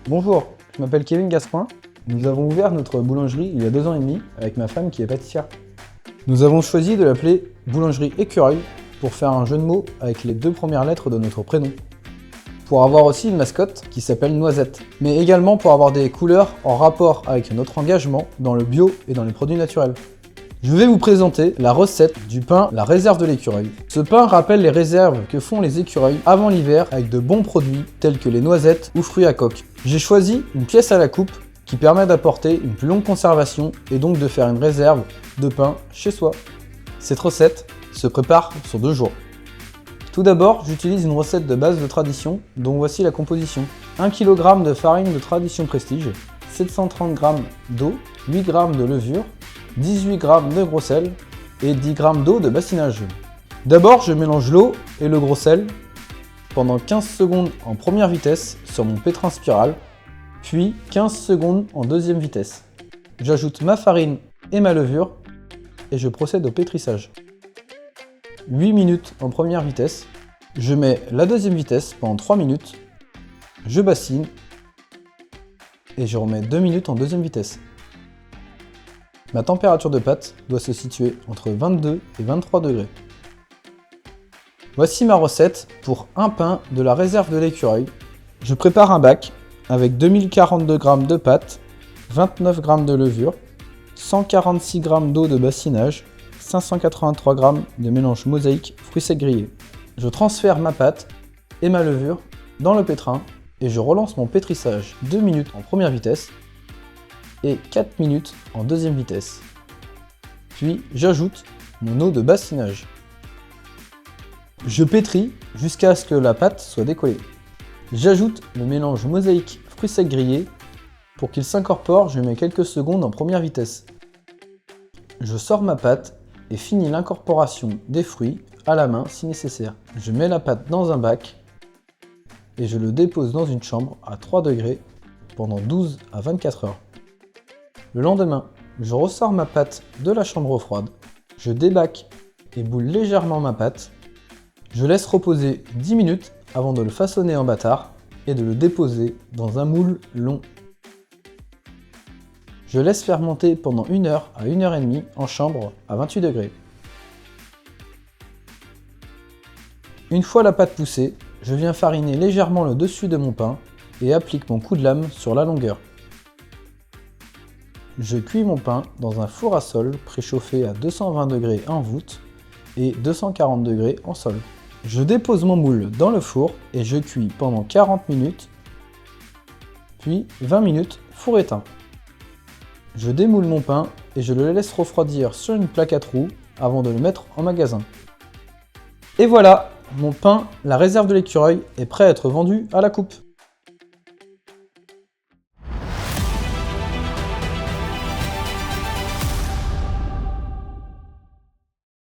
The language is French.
Bonjour, je m'appelle Kevin Gascoin. Nous avons ouvert notre boulangerie il y a 2 ans et demi avec ma femme qui est pâtissière. Nous avons choisi de l'appeler Boulangerie Écureuil pour faire un jeu de mots avec les 2 premières lettres de notre prénom. Pour avoir aussi une mascotte qui s'appelle Noisette, mais également pour avoir des couleurs en rapport avec notre engagement dans le bio et dans les produits naturels. Je vais vous présenter la recette du pain La Réserve de l'écureuil. Ce pain rappelle les réserves que font les écureuils avant l'hiver avec de bons produits tels que les noisettes ou fruits à coque. J'ai choisi une pièce à la coupe qui permet d'apporter une plus longue conservation et donc de faire une réserve de pain chez soi. Cette recette se prépare sur 2 jours. Tout d'abord, j'utilise une recette de base de tradition dont voici la composition. 1 kg de farine de tradition Prestige, 730 g d'eau, 8 g de levure, 18 g de gros sel et 10 g d'eau de bassinage. D'abord, je mélange l'eau et le gros sel pendant 15 secondes en première vitesse sur mon pétrin spiral, puis 15 secondes en deuxième vitesse. J'ajoute ma farine et ma levure et je procède au pétrissage. 8 minutes en première vitesse, je mets la deuxième vitesse pendant 3 minutes, je bassine et je remets 2 minutes en deuxième vitesse. Ma température de pâte doit se situer entre 22 et 23 degrés. Voici ma recette pour un pain de la réserve de l'écureuil. Je prépare un bac avec 2042 g de pâte, 29 g de levure, 146 g d'eau de bassinage, 583 g de mélange mosaïque fruits secs grillés. Je transfère ma pâte et ma levure dans le pétrin et je relance mon pétrissage 2 minutes en première vitesse et 4 minutes en deuxième vitesse. Puis j'ajoute mon eau de bassinage. Je pétris jusqu'à ce que la pâte soit décollée. J'ajoute le mélange mosaïque fruits secs grillés. Pour qu'il s'incorpore, je mets quelques secondes en première vitesse. Je sors ma pâte et finis l'incorporation des fruits à la main si nécessaire. Je mets la pâte dans un bac et je le dépose dans une chambre à 3 degrés pendant 12 à 24 heures. Le lendemain, je ressors ma pâte de la chambre froide, je débac et boule légèrement ma pâte, je laisse reposer 10 minutes avant de le façonner en bâtard et de le déposer dans un moule long. Je laisse fermenter pendant 1 heure à 1 heure et demie en chambre à 28 degrés. Une fois la pâte poussée, je viens fariner légèrement le dessus de mon pain et applique mon coup de lame sur la longueur. Je cuis mon pain dans un four à sol préchauffé à 220 degrés en voûte et 240 degrés en sol. Je dépose mon moule dans le four et je cuis pendant 40 minutes, puis 20 minutes four éteint. Je démoule mon pain et je le laisse refroidir sur une plaque à trous avant de le mettre en magasin. Et voilà, mon pain, la réserve de l'écureuil, est prêt à être vendu à la coupe.